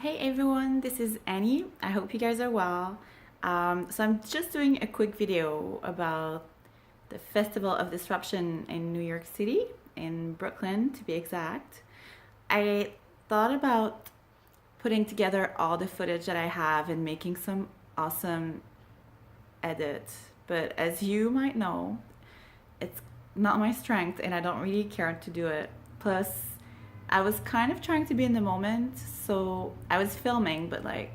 Hey everyone, this is Annie. I hope you guys are well. So I'm just doing a quick video about the Festival of Disruption in New York City, in Brooklyn to be exact. I thought about putting together all the footage that I have and making some awesome edits, but as you might know, it's not my strength and I don't really care to do it. Plus, I was kind of trying to be in the moment, so I was filming, but like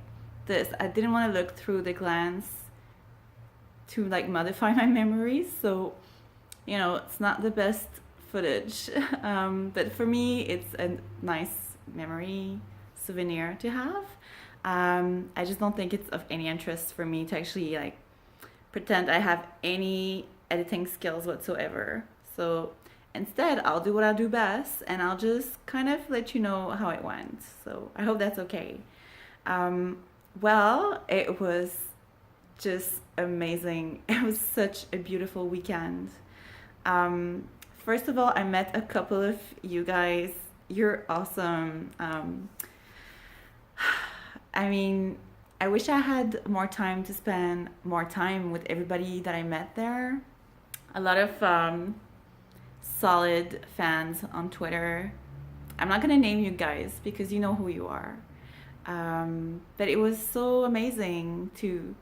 this, I didn't want to look through the glance to like modify my memories, so it's not the best footage. But for me, it's a nice memory souvenir to have. I just don't think it's of any interest for me to actually like pretend I have any editing skills whatsoever. So instead, I'll do what I do best and I'll just kind of let you know how it went. So I hope that's okay. Well, it was just amazing. It was such a beautiful weekend. First of all, I met a couple of you guys. You're awesome. I mean, I wish I had more time to spend more time with everybody that I met there. A lot of solid fans on Twitter. I'm not gonna name you guys because you know who you are. But it was so amazing to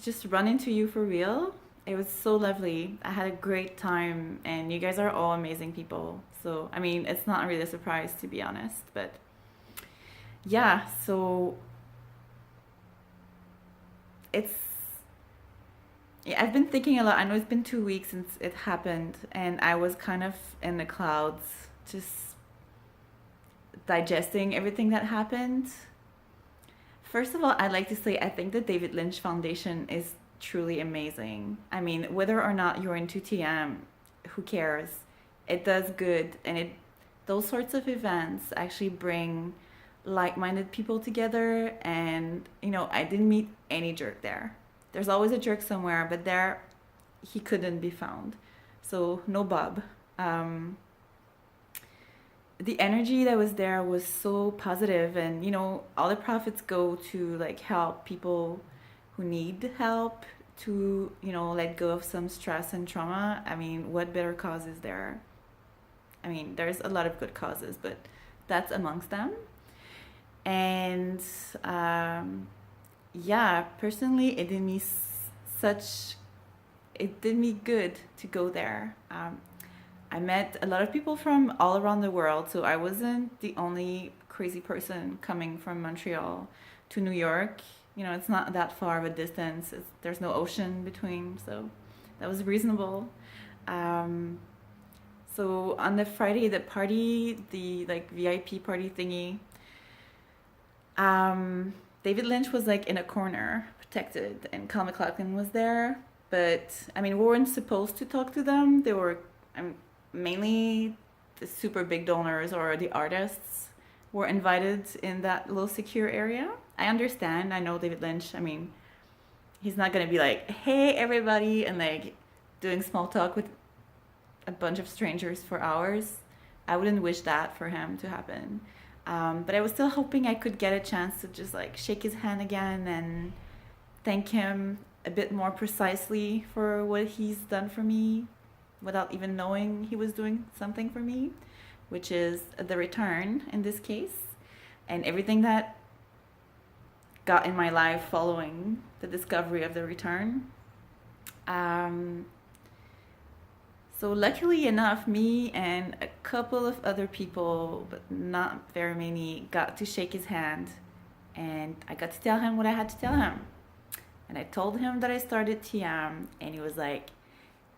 just run into you for real. It was so lovely. I had a great time, and you guys are all amazing people. So, I mean, it's not really a surprise to be honest, but yeah, so it's yeah, I've been thinking a lot. I know it's been 2 weeks since it happened, and I was kind of in the clouds, just digesting everything that happened. First of all, I'd like to say I think the David Lynch Foundation is truly amazing. I mean, whether or not you're into TM, who cares? It does good, and those sorts of events actually bring like-minded people together. And I didn't meet any jerk there. There's always a jerk somewhere, but there he couldn't be found. So no Bob. The energy that was there was so positive, and all the profits go to like help people who need help, to let go of some stress and trauma. I mean, what better cause is there? I mean, there's a lot of good causes, but that's amongst them. And yeah, personally, it did me good to go there. I met a lot of people from all around the world, so I wasn't the only crazy person coming from Montreal to New York. It's not that far of a distance. There's no ocean between, so that was reasonable. So on the Friday, the party, the like VIP party thingy, David Lynch was like in a corner, protected, and Cal McLaughlin was there. But I mean, we weren't supposed to talk to them. They were mainly the super big donors or the artists were invited in that little secure area. I understand. I know David Lynch. I mean, he's not gonna be like, "Hey, everybody," and like doing small talk with a bunch of strangers for hours. I wouldn't wish that for him to happen. But I was still hoping I could get a chance to just like shake his hand again and thank him a bit more precisely for what he's done for me without even knowing he was doing something for me, which is the return in this case, and everything that got in my life following the discovery of the return. So luckily enough, me and a couple of other people, but not very many, got to shake his hand, and I got to tell him what I had to tell him. And I told him that I started TM, and he was like,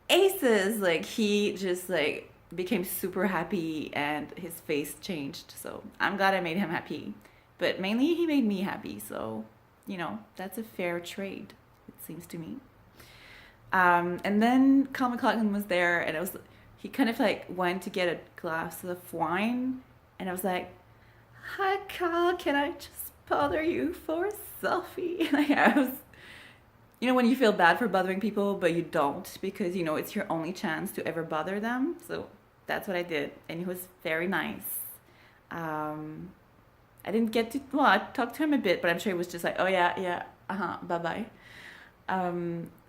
"Aces!" Like he just like became super happy, and his face changed. So I'm glad I made him happy, but mainly he made me happy. So that's a fair trade, it seems to me. And then Cal McLaughlin was there, and he kind of like went to get a glass of wine, and I was like, "Hi, Cal, can I just bother you for a selfie?" Like I was, when you feel bad for bothering people, but you don't because it's your only chance to ever bother them. So that's what I did, and he was very nice. I didn't get to, well, I talked to him a bit, but I'm sure he was just like, oh yeah, yeah, bye-bye.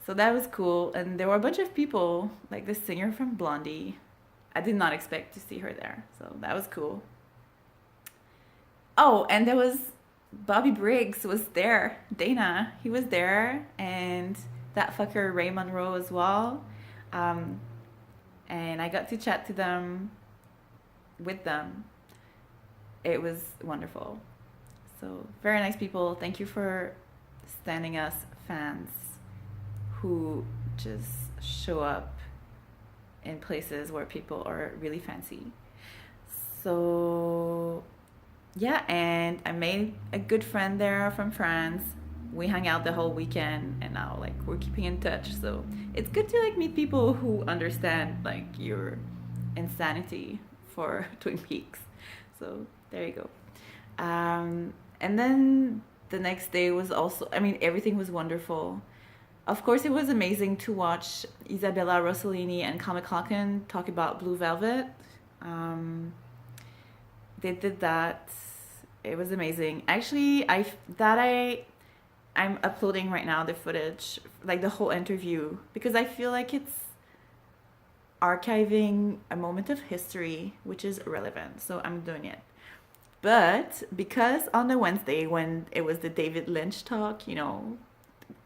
So that was cool. And there were a bunch of people, like the singer from Blondie. I did not expect to see her there. So that was cool. Oh, and there was Bobby Briggs was there. Dana, he was there. And that fucker Ray Monroe as well. Um, and I got to chat to them, with them. It was wonderful. So very nice people. Thank you for standing us fans who just show up in places where people are really fancy. So yeah, and I made a good friend there from France. We hung out the whole weekend, and now like we're keeping in touch. So it's good to like meet people who understand like your insanity for Twin Peaks. So there you go. And then the next day was also, I mean, everything was wonderful. Of course, it was amazing to watch Isabella Rossellini and Kyle MacLachlan talk about Blue Velvet. They did that. It was amazing. Actually, I'm uploading right now the footage, like the whole interview, because I feel like it's archiving a moment of history which is relevant. So I'm doing it. But because on the Wednesday when it was the David Lynch talk, you know,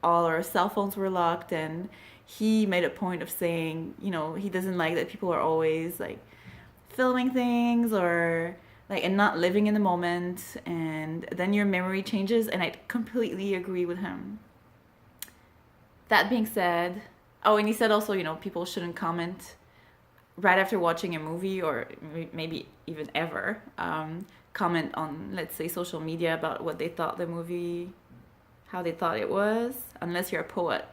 all our cell phones were locked, and he made a point of saying, you know, he doesn't like that people are always like filming things or like and not living in the moment, and then your memory changes, and I completely agree with him. That being said, oh, and he said also, you know, people shouldn't comment right after watching a movie, or maybe even ever comment on, let's say, social media about what they thought the movie, how they thought it was, unless you're a poet.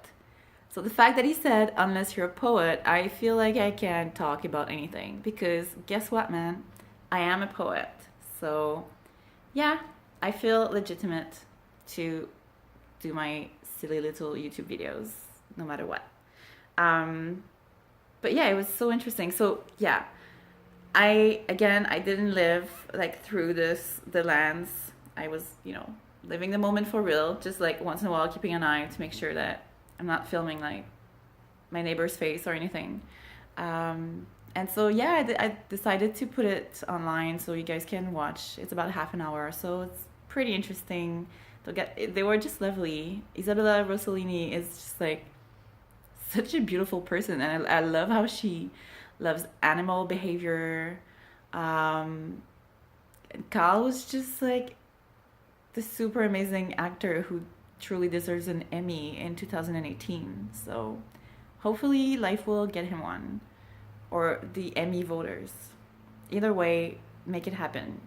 So the fact that he said, unless you're a poet, I feel like I can talk about anything, because guess what, man? I am a poet. So yeah, I feel legitimate to do my silly little YouTube videos, no matter what. But yeah, it was so interesting. So yeah, I didn't live like through the lens. I was, you know, living the moment for real, just like once in a while keeping an eye to make sure that I'm not filming like my neighbor's face or anything. And so yeah, I decided to put it online so you guys can watch. It's about half an hour, so it's pretty interesting. They were just lovely. Isabella Rossellini is just like such a beautiful person, and I love how she loves animal behavior. And Kyle was just like the super amazing actor who truly deserves an Emmy in 2018. So hopefully life will get him one, or the Emmy voters. Either way, make it happen.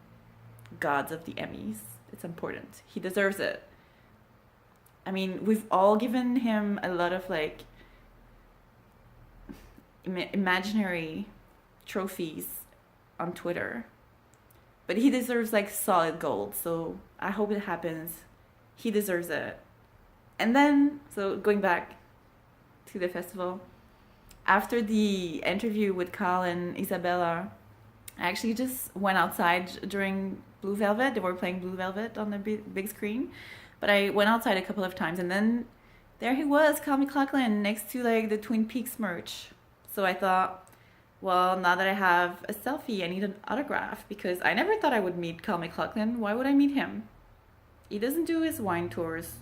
Gods of the Emmys. It's important. He deserves it. I mean, we've all given him a lot of like imaginary trophies on Twitter, but he deserves like solid gold. So I hope it happens. He deserves it. And then, so going back to the festival, after the interview with Kyle and Isabella, I actually just went outside during Blue Velvet. They were playing Blue Velvet on the big screen, but I went outside a couple of times, and then there he was, Kyle MacLachlan, next to like the Twin Peaks merch. So I thought, well, now that I have a selfie, I need an autograph, because I never thought I would meet Kyle MacLachlan. Why would I meet him? He doesn't do his wine tours,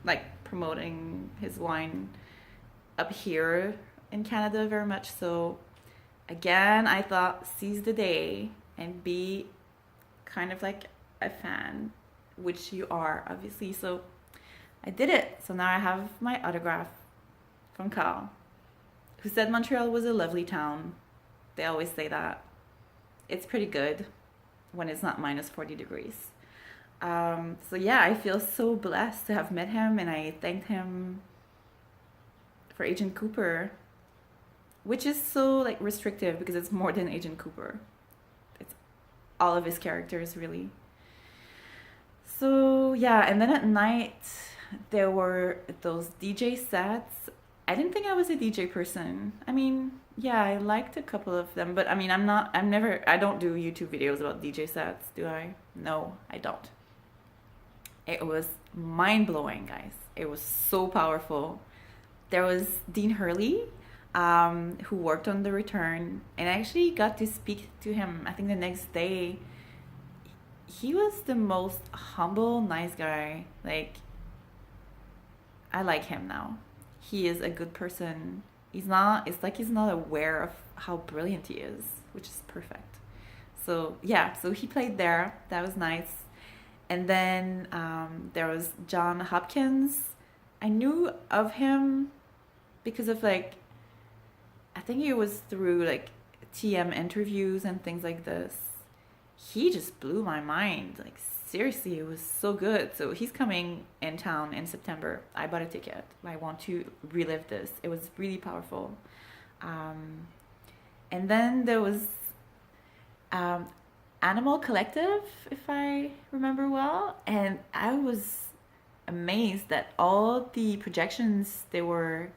like promoting his wine up here in Canada very much. So again, I thought seize the day and be kind of like a fan, which you are obviously. So I did it. So now I have my autograph from Kyle, who said Montreal was a lovely town. They always say that. It's pretty good when it's not minus 40 degrees. So yeah, I feel so blessed to have met him, and I thanked him for Agent Cooper, which is so like restrictive because it's more than Agent Cooper. It's all of his characters, really. So yeah, and then at night there were those DJ sets. I didn't think I was a DJ person. I mean, Yeah, I liked a couple of them, but I mean, I don't do YouTube videos about DJ sets, do I? No, I don't. It was mind blowing, guys. It was so powerful. There was Dean Hurley, who worked on The Return, and I actually got to speak to him, I think the next day. He was the most humble, nice guy. Like, I like him now. He is a good person. It's like he's not aware of how brilliant he is, which is perfect. So, yeah, so he played there. That was nice. And then there was John Hopkins. I knew of him because of like, I think it was through like TM interviews and things like this. He just blew my mind. Like, seriously, it was so good. So he's coming in town in September. I bought a ticket. I want to relive this. It was really powerful. Um, and then there was um, Animal Collective, if I remember well. And I was amazed that all the projections they were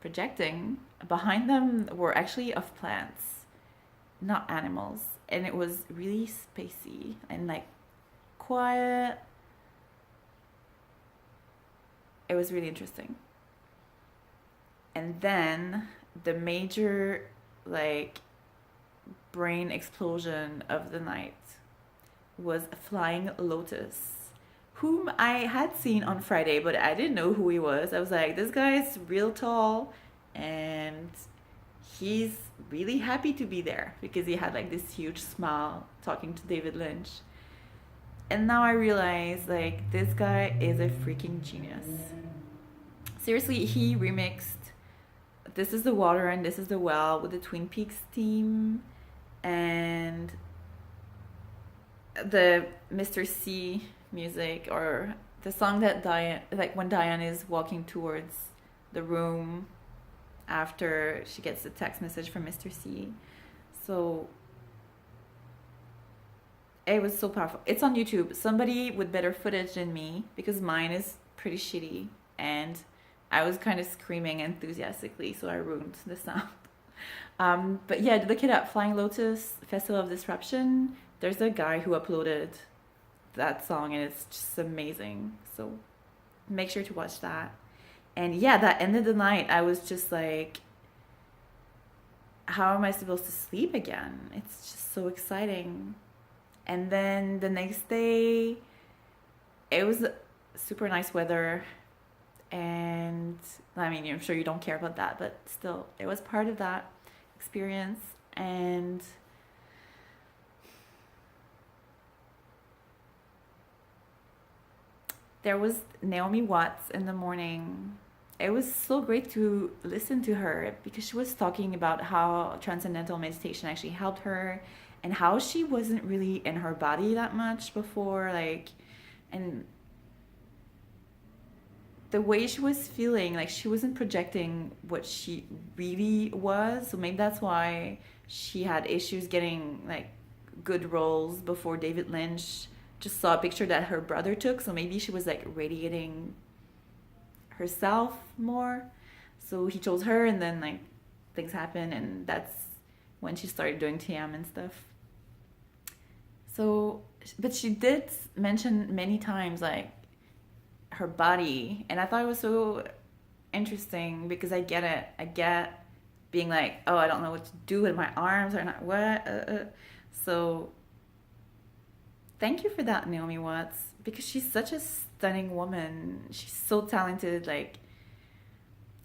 projecting behind them were actually of plants, not animals. And it was really spacey and like quiet. It was really interesting. And then the major like brain explosion of the night was Flying Lotus, whom I had seen on Friday, but I didn't know who he was. I was like, this guy's real tall and he's really happy to be there because he had like this huge smile talking to David Lynch. And now I realize like this guy is a freaking genius. Seriously, he remixed This Is the Water and This Is the Well with the Twin Peaks theme and the Mr. C music, or the song that Diane, like when Diane is walking towards the room after she gets the text message from Mr. C. So it was so powerful. It's on YouTube. Somebody with better footage than me, because mine is pretty shitty, and I was kind of screaming enthusiastically, so I ruined the sound. But yeah, look it up. Flying Lotus, Festival of Disruption. There's a guy who uploaded that song, and it's just amazing. So make sure to watch that. And yeah, that ended the night. I was just like, how am I supposed to sleep again? It's just so exciting. And then the next day, it was super nice weather. And I mean, I'm sure you don't care about that, but still, it was part of that experience. And there was Naomi Watts in the morning. It was so great to listen to her because she was talking about how transcendental meditation actually helped her and how she wasn't really in her body that much before, like, and the way she was feeling, like she wasn't projecting what she really was. So maybe that's why she had issues getting like good roles before David Lynch just saw a picture that her brother took. So maybe she was like radiating herself more. So he chose her, and then like things happen, and that's when she started doing TM and stuff. So, but she did mention many times like her body, and I thought it was so interesting because I get it. I get being like, oh, I don't know what to do with my arms or not what. So thank you for that, Naomi Watts, because she's such a stunning woman. She's so talented. Like,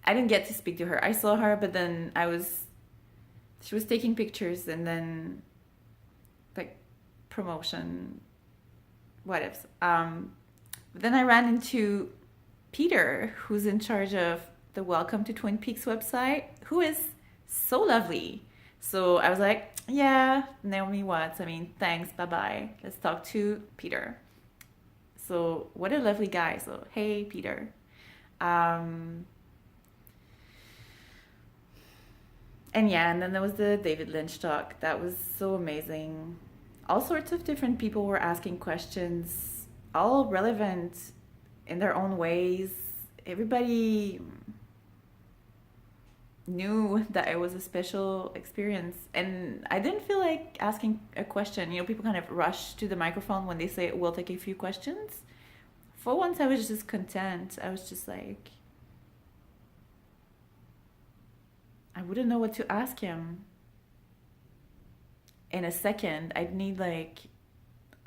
I didn't get to speak to her. I saw her, but then she was taking pictures, and then like promotion, what ifs. But then I ran into Peter, who's in charge of the Welcome to Twin Peaks website, who is so lovely. So I was like, yeah, Naomi Watts, I mean, thanks, bye-bye. Let's talk to Peter. So what a lovely guy. So, hey, Peter. And yeah, and then there was the David Lynch talk. That was so amazing. All sorts of different people were asking questions, all relevant in their own ways. Everybody, knew that it was a special experience, and I didn't feel like asking a question. You know, people kind of rush to the microphone when they say we'll take a few questions. For once, I was just content. I was just like, I wouldn't know what to ask him. In a second, I'd need like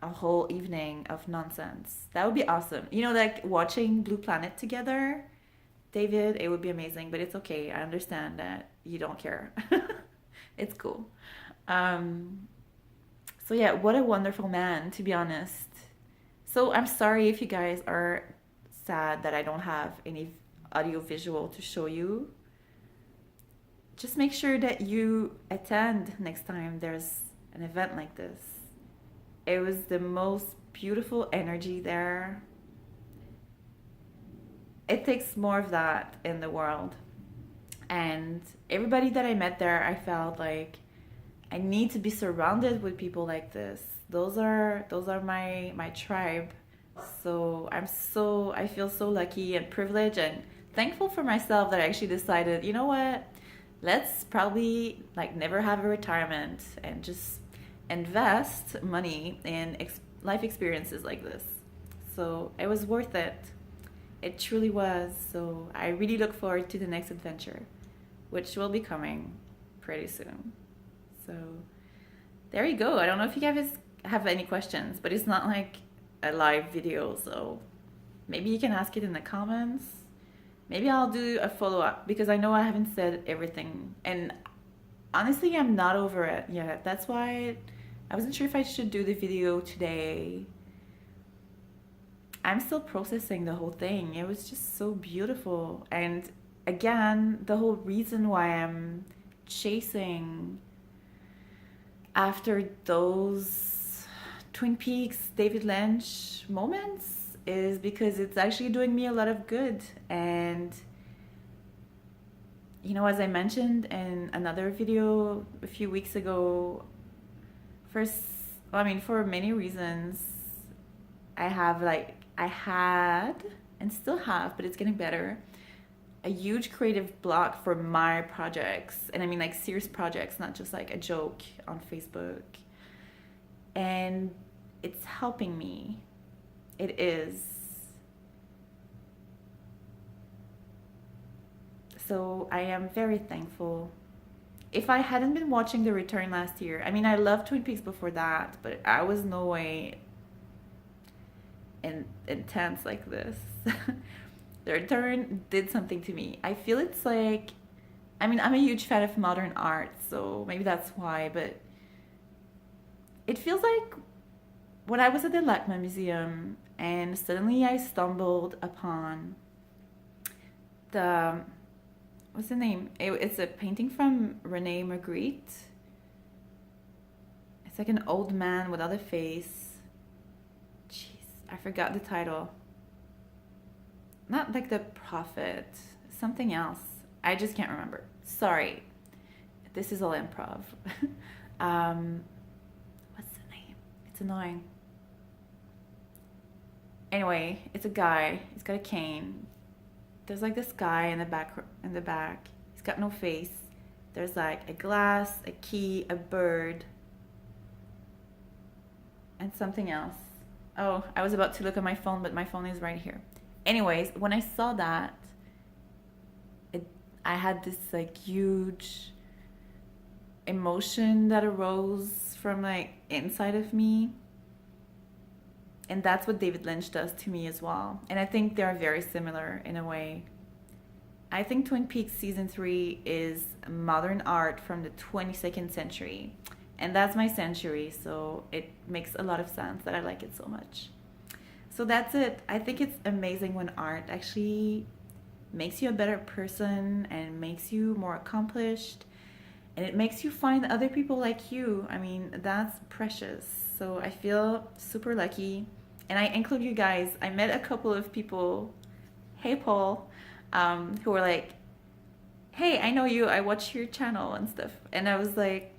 a whole evening of nonsense. That would be awesome. You know, like watching Blue Planet together. David, it would be amazing, but it's okay. I understand that you don't care. It's cool. Um, so yeah, what a wonderful man, to be honest. So I'm sorry if you guys are sad that I don't have any audio visual to show you. Just make sure that you attend next time there's an event like this. It was the most beautiful energy there. It takes more of that in the world. And everybody that I met there, I felt like I need to be surrounded with people like this. Those are my tribe. So I feel so lucky and privileged and thankful for myself that I actually decided, you know what? Let's probably like never have a retirement and just invest money in life experiences like this. So it was worth it. It truly was. So I really look forward to the next adventure, which will be coming pretty soon. So there you go. I don't know if you guys have any questions, but it's not like a live video, so maybe you can ask it in the comments. Maybe I'll do a follow-up because I know I haven't said everything. And honestly, I'm not over it yet. That's why I wasn't sure if I should do the video today. I'm still processing the whole thing. It was just so beautiful. And again, the whole reason why I'm chasing after those Twin Peaks, David Lynch moments is because it's actually doing me a lot of good. And, you know, as I mentioned in another video a few weeks ago, for many reasons, I had and still have, but it's getting better, a huge creative block for my projects. And I mean like serious projects, not just like a joke on Facebook. And it's helping me. It is. So I am very thankful. If I hadn't been watching The Return last year, I mean, I loved Twin Peaks before that, but I was no way intense like this. The Return did something to me. I feel it's like, I mean, I'm a huge fan of modern art, so maybe that's why, but it feels like when I was at the LACMA Museum and suddenly I stumbled upon what's the name? It's a painting from Rene Magritte. It's like an old man without a face. Jeez, I forgot the title. Not like The Prophet, something else. I just can't remember. Sorry. This is all improv. What's the name? It's annoying. Anyway, it's a guy. He's got a cane. There's like this guy in the back. He's got no face. There's like a glass, a key, a bird, and something else. Oh, I was about to look at my phone, but my phone is right here. Anyways, when I saw that, I had this like huge emotion that arose from like inside of me. And that's what David Lynch does to me as well. And I think they're very similar in a way. I think Twin Peaks Season 3 is modern art from the 22nd century. And that's my century, so it makes a lot of sense that I like it so much. So that's it. I think it's amazing when art actually makes you a better person and makes you more accomplished. And it makes you find other people like you. I mean, that's precious. So I feel super lucky. And I include you guys. I met a couple of people, hey Paul, who were like, hey, I know you. I watch your channel and stuff. And I was like,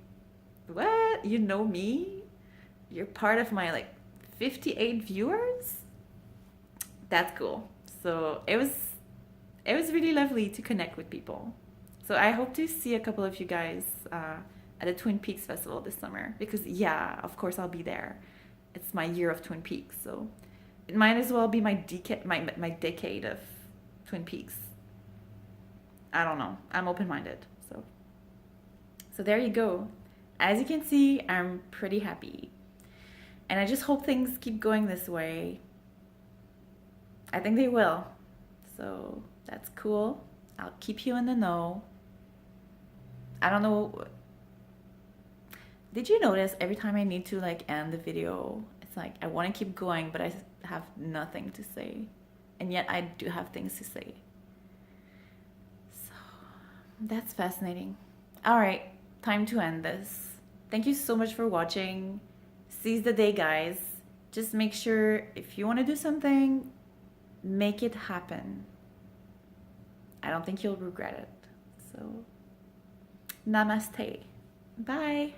what? You know me? You're part of my like 58 viewers? That's cool. So it was really lovely to connect with people. So I hope to see a couple of you guys at the Twin Peaks Festival this summer, because yeah, of course I'll be there. It's my year of Twin Peaks, so it might as well be my decade of Twin Peaks. I don't know. I'm open-minded, so there you go. As you can see, I'm pretty happy. And I just hope things keep going this way. I think they will. So that's cool. I'll keep you in the know. I don't know. Did you notice every time I need to like end the video, it's like I want to keep going, but I have nothing to say. And yet I do have things to say. So that's fascinating. All right, time to end this. Thank you so much for watching. Seize the day, guys. Just make sure if you want to do something, make it happen. I don't think you'll regret it. So, namaste. Bye.